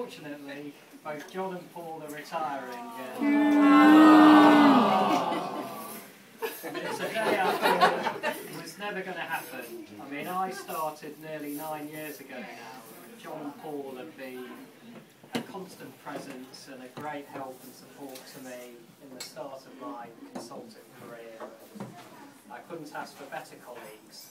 unfortunately, both John and Paul are retiring. It's a day I thought was never going to happen. I mean, I started nearly 9 years ago now. John and Paul have been a constant presence and a great help and support to me in the start of my consultant career. I couldn't ask for better colleagues,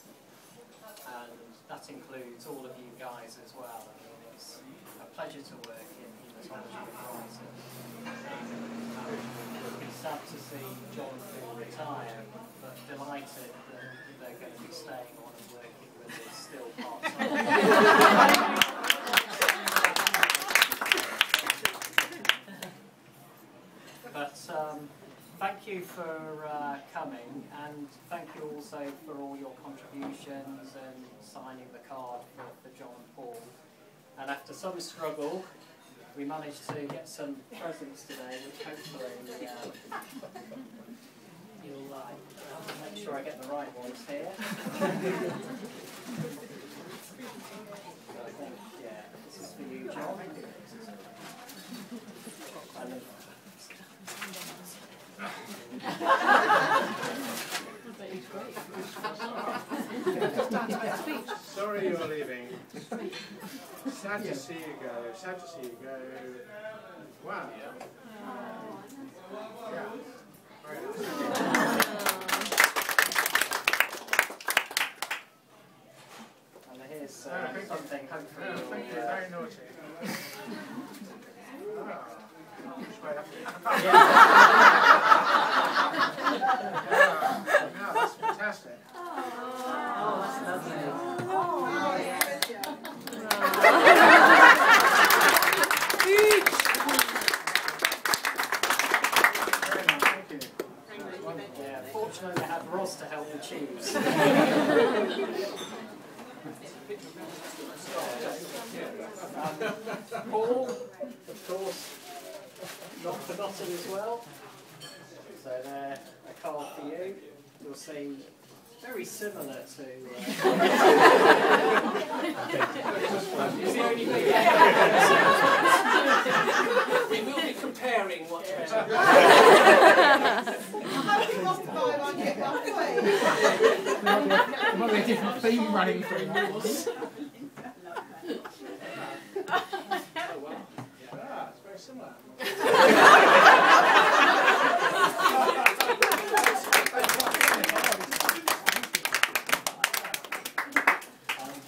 and that includes all of you guys as well. I mean, it's a pleasure to work in haematology at Brighton. It's sad to see John and Paul retire, but delighted that they're going to be staying on and working with us still part-time. But thank you for coming, and thank you also for all your contributions and signing the card for John and Paul. And after some struggle, we managed to get some presents today, which hopefully you'll like. I'll make sure I get the right ones here. So I think, yeah, this is for you, John. Sorry you're leaving. Sad to see you go. Sad to see you go. Wow. Yeah. Very nice. And here's something hopefully. Thank you. Very naughty. Which way up? Yeah, that's fantastic. Oh, that's lovely. Yeah, fortunately I have Ross to help me choose. Paul, of course, not forgotten as well. So there, a card for you. You'll see very similar to. It's the only thing. We will be comparing what. I hope you lost the vibe on get one way. There might be a different theme running through yours. Oh, wow. Yeah, it's very similar.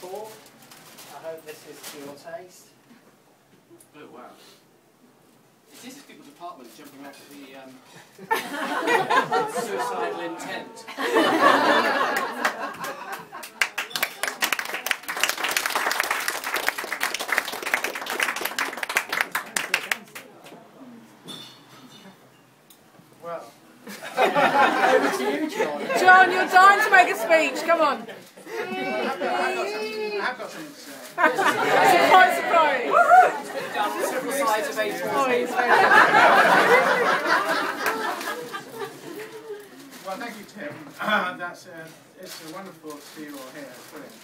Paul, I hope this is to your taste. Oh wow. Is this a people department jumping out of the suicidal intent? Well. Over to you, John. John, you're dying to make a speech. Come on. I have got something to say. Surprise, surprise. Several sides of A4. Oh, he's very Well, thank you, Tim. It's wonderful to see you all here. It's brilliant.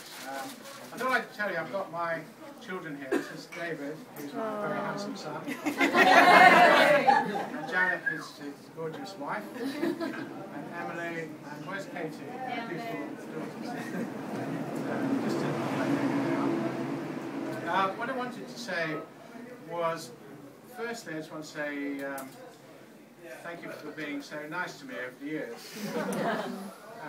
I thought I'd tell you I've got my children here. This is David, who's my very handsome son. And Janet, his gorgeous wife. And Emily, and where's Katie? Beautiful daughter. Just to let you know. What I wanted to say was, firstly, I just want to say thank you for being so nice to me over the years.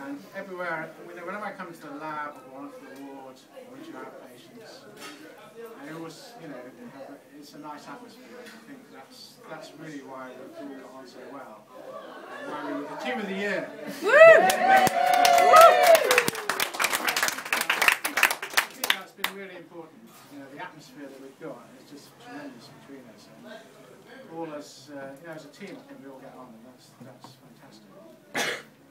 And everywhere, whenever I come to the lab or one of the wards or into outpatients, I always, it's a nice atmosphere. I think that's really why we've all got on so well. And why we were the team of the year. I think that's been really important. The atmosphere that we've got is just tremendous between us. And all as as a team, I think we all get on, and that's fantastic.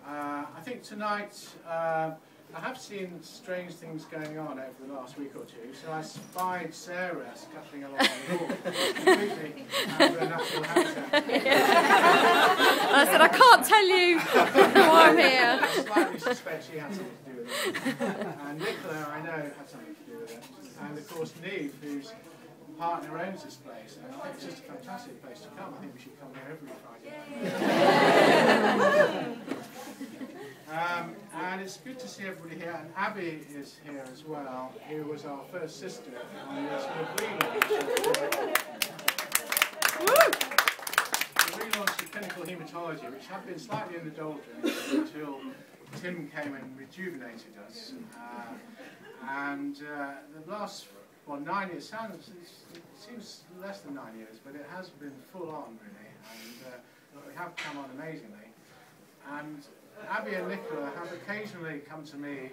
I think tonight I have seen strange things going on over the last week or two. So I spied Sarah scuttling along the wall, completely out of her natural habitat. I said, I can't tell you why I'm here. I slightly suspect she had something to do with it. And Nicola, I know, had something to do with it. And of course, Neve, who's partner owns this place, and I think it's just a fantastic place to come. I think we should come here every Friday night. And it's good to see everybody here, and Abby is here as well, who was our first sister on the relaunch of clinical haematology, which had been slightly in the doldrums until Tim came and rejuvenated us. And the last, well, 9 years, it seems less than 9 years, but it has been full on really, and we have come on amazingly. And Abby and Nicola have occasionally come to me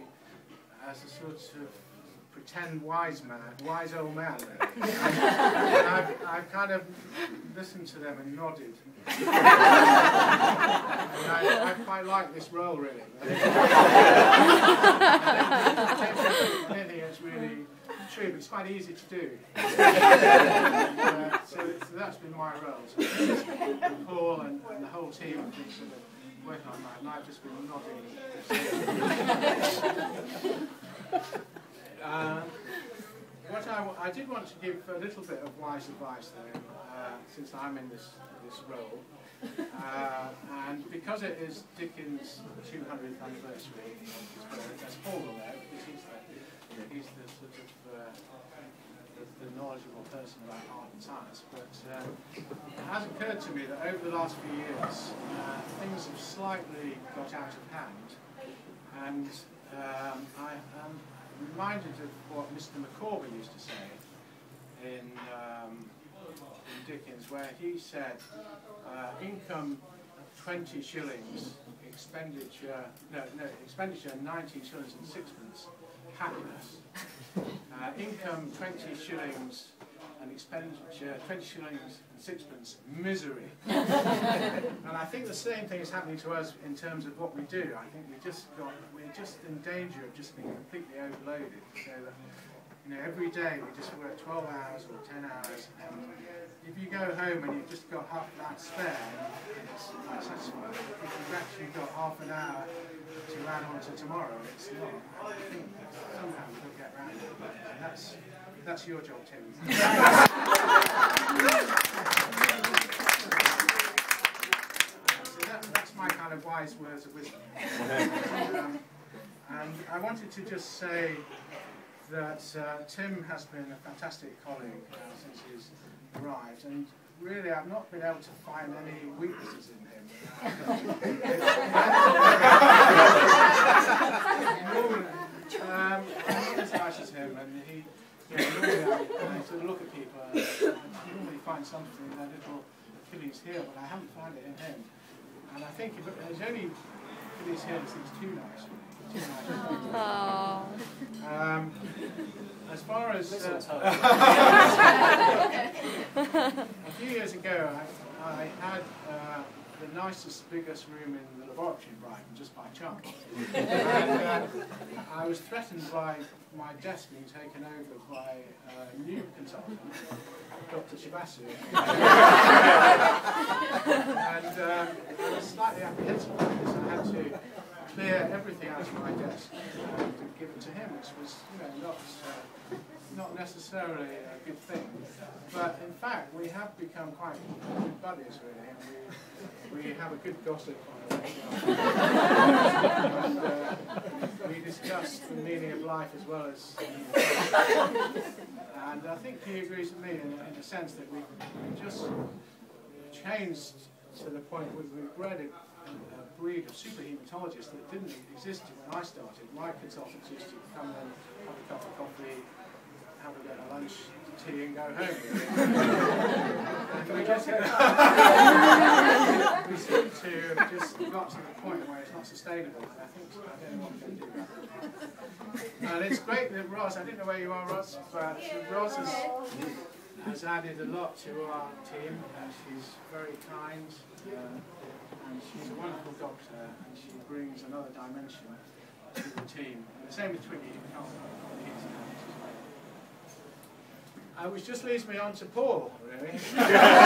as a sort of pretend wise old man. Really. And I've kind of listened to them and nodded. And I quite like this role, really. I don't think it's really true, but it's quite easy to do. So that's been my role. So Paul and the whole team have been sort of working on that, and I've just been nodding. I did want to give a little bit of wise advice though, since I'm in this role, and because it is Dickens' 200th anniversary, as Paul will know, because he's the sort of the knowledgeable person about art and science, but it has occurred to me that over the last few years things have slightly got out of hand, and I am reminded of what Mr. Corbett used to say in Dickens, where he said income 20 shillings, expenditure 19 shillings and sixpence, happiness. Income 20 shillings and expenditure 20 shillings and sixpence, misery. And I think the same thing is happening to us in terms of what we do. I think we're just in danger of just being completely overloaded, so that every day we just work 12 hours or 10 hours, and if you go home and you've just got half an hour spare, it's quite satisfying. If you've actually got half an hour to add on to tomorrow, it's not. I think somehow we'll get around it, and that's your job, Tim. So that's my kind of wise words of wisdom. And I wanted to just say that Tim has been a fantastic colleague since he's arrived, and really I've not been able to find any weaknesses in him. I'm not as nice as him, and he normally I sort of look at people and normally find something in their little Achilles heel, but I haven't found it in him. And I think there's only Achilles heel that seems too nice. As far as a few years ago, I had the nicest, biggest room in the laboratory in Brighton, just by chance. And I was threatened by my desk being taken over by a new consultant, Dr Shibasu. And I was slightly apprehensive about this. I had to clear everything out of my desk and give it to him, which was, not necessarily a good thing. But in fact, we have become quite good buddies, really, and we have a good gossip on the and we discuss the meaning of life as well as and I think he agrees with me in the sense that we've just changed to the point where we've bred a breed of super haematologists that didn't exist when I started. My consultants used to come in, have a cup of coffee, have a bit of lunch, tea, and go home. And we seem to have just got to the point where it's not sustainable. And I don't know what we're going to do about it. And it's great that Roz, I didn't know where you are, Roz, but Roz has added a lot to our team, and she's very kind, and she's a wonderful doctor, and she brings another dimension to the team. And the same with Twiggy, which just leads me on to Paul, really.